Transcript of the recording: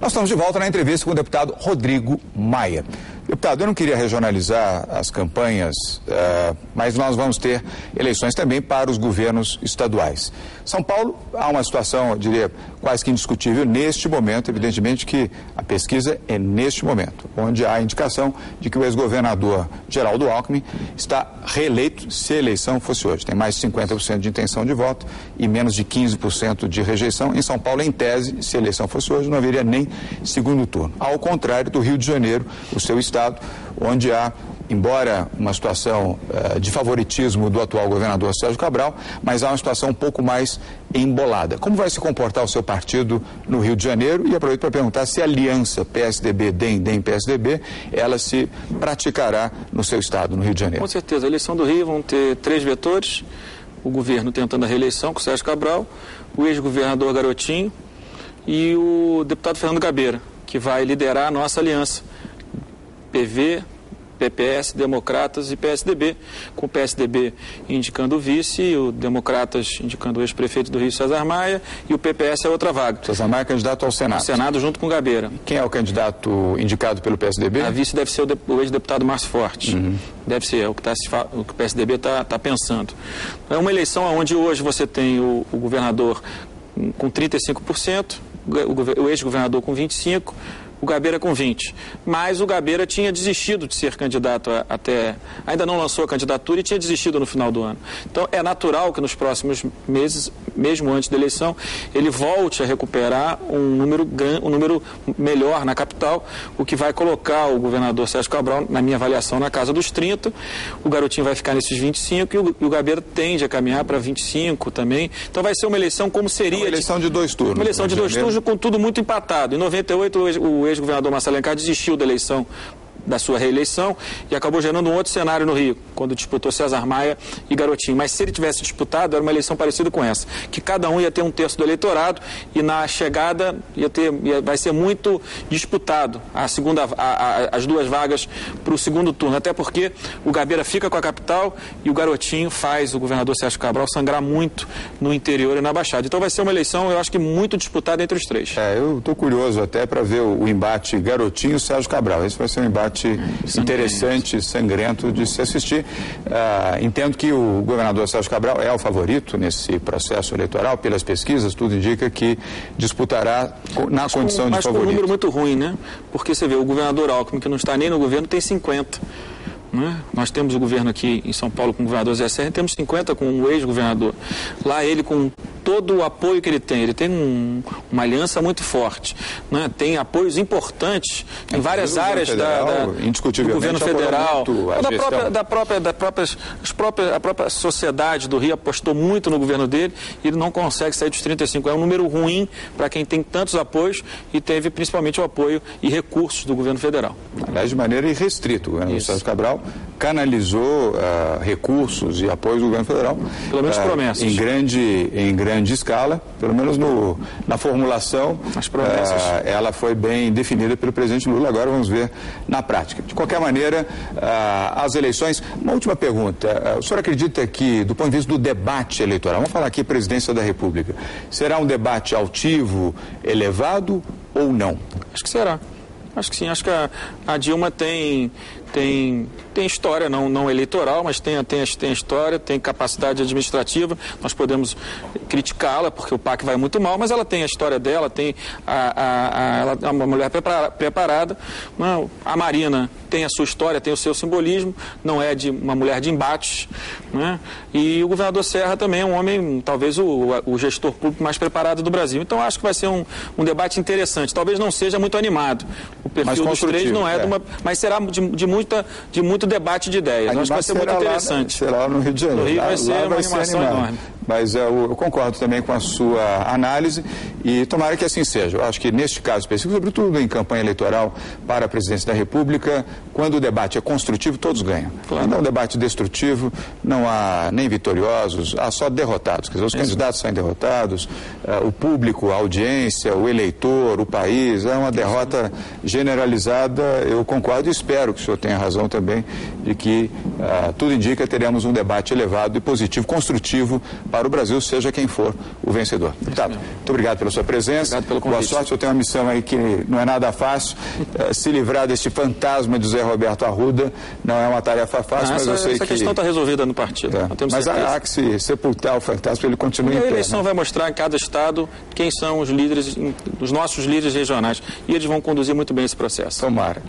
Nós estamos de volta na entrevista com o deputado Rodrigo Maia. Deputado, eu não queria regionalizar as campanhas, mas nós vamos ter eleições também para os governos estaduais. São Paulo, há uma situação, eu diria, quase que indiscutível neste momento, evidentemente que a pesquisa é neste momento, onde há a indicação de que o ex-governador Geraldo Alckmin está reeleito se a eleição fosse hoje. Tem mais de 50% de intenção de voto e menos de 15% de rejeição. Em São Paulo, em tese, se a eleição fosse hoje, não haveria nem segundo turno. Ao contrário do Rio de Janeiro, o seu estado, onde há, embora uma situação de favoritismo do atual governador Sérgio Cabral, mas há uma situação um pouco mais embolada. Como vai se comportar o seu partido no Rio de Janeiro? E aproveito para perguntar se a aliança PSDB-DEM-PSDB, ela se praticará no seu estado, no Rio de Janeiro. Com certeza. A eleição do Rio vão ter 3 vetores, o governo tentando a reeleição com o Sérgio Cabral, o ex-governador Garotinho e o deputado Fernando Gabeira, que vai liderar a nossa aliança. PV, PPS, Democratas e PSDB, com o PSDB indicando o vice, e o Democratas indicando o ex-prefeito do Rio, César Maia, e o PPS é outra vaga. César Maia é candidato ao Senado. Ao Senado junto com o Gabeira. Quem é o candidato indicado pelo PSDB? A vice deve ser o ex-deputado Márcio Forte. Deve ser, é o que o PSDB está pensando. É uma eleição onde hoje você tem o governador com 35%, o ex-governador com 25%, o Gabeira com 20%. Mas o Gabeira tinha desistido de ser candidato ainda não lançou a candidatura e tinha desistido no final do ano. Então é natural que nos próximos meses, mesmo antes da eleição, ele volte a recuperar um número melhor na capital, o que vai colocar o governador Sérgio Cabral, na minha avaliação, na casa dos 30%, o Garotinho vai ficar nesses 25% e o Gabeira tende a caminhar para 25% também. Então vai ser uma eleição como seria... Uma eleição de 2 turnos. Uma eleição de 2 turnos com tudo muito empatado. Em 98, o ex-governador Marcelo Alencar desistiu da eleição, da sua reeleição, e acabou gerando um outro cenário no Rio, quando disputou César Maia e Garotinho. Mas se ele tivesse disputado, era uma eleição parecida com essa, que cada um ia ter 1/3 do eleitorado e na chegada vai ser muito disputado as 2 vagas para o segundo turno, até porque o Gabeira fica com a capital e o Garotinho faz o governador Sérgio Cabral sangrar muito no interior e na Baixada. Então vai ser uma eleição, eu acho que muito disputada entre os 3. Eu estou curioso até para ver o embate Garotinho-Sérgio Cabral. Esse vai ser um embate interessante, sangrento de se assistir. Entendo que o governador Sérgio Cabral é o favorito nesse processo eleitoral, pelas pesquisas, tudo indica que disputará na condição de favorito. Mas com um número muito ruim, né? Porque você vê, o governador Alckmin, que não está nem no governo, tem 50%. Nós temos o governo aqui em São Paulo com o governador Zé Serra, e temos 50 com o ex-governador. Lá ele, com todo o apoio que ele tem uma aliança muito forte, tem apoios importantes em várias áreas do governo federal, a própria sociedade do Rio apostou muito no governo dele e ele não consegue sair dos 35%. É um número ruim para quem tem tantos apoios e teve principalmente o apoio e recursos do governo federal. Aliás, de maneira irrestrita, o governador Sérgio Cabral canalizou recursos e apoios do governo federal. Pelo menos promessas. Em grande escala, pelo menos na formulação. As promessas. Ela foi bem definida pelo presidente Lula, agora vamos ver na prática. De qualquer maneira, as eleições... Uma última pergunta. O senhor acredita que, do ponto de vista do debate eleitoral, vamos falar aqui presidência da República, será um debate altivo, elevado ou não? Acho que será. Acho que sim. Acho que a Dilma tem história, não eleitoral, mas tem história, tem capacidade administrativa. Nós podemos criticá-la porque o PAC vai muito mal, mas ela tem a história dela, ela é uma mulher preparada. A Marina tem a sua história, tem o seu simbolismo, não é uma mulher de embates, E o governador Serra também é um homem, talvez o gestor público mais preparado do Brasil. Então acho que vai ser um debate interessante. Talvez não seja muito animado. O perfil dos 3 não é mas será de muito debate de ideias. Acho que vai ser muito interessante. Será no Rio de Janeiro. No Rio vai ser uma animação enorme. Mas eu concordo também com a sua análise e tomara que assim seja. Eu acho que neste caso específico, sobretudo em campanha eleitoral para a presidência da República, quando o debate é construtivo, todos ganham. Claro. Quando é um debate destrutivo, não há nem vitoriosos, há só derrotados. Quer dizer, os candidatos saem derrotados, o público, a audiência, o eleitor, o país, é uma derrota generalizada. Eu concordo e espero que o senhor tenha razão também de que tudo indica que teremos um debate elevado e positivo, construtivo para o Brasil, seja quem for o vencedor. Deputado, muito obrigado pela sua presença. Obrigado pelo convite. Boa sorte, eu tenho uma missão aí que não é nada fácil. Se livrar deste fantasma de José Roberto Arruda não é uma tarefa fácil, mas eu sei que... Essa questão está resolvida no partido. Mas há que se sepultar o fantasma para ele continuar em pé. A eleição vai mostrar em cada estado quem são os líderes, os nossos líderes regionais, e eles vão conduzir muito bem esse processo. Tomara.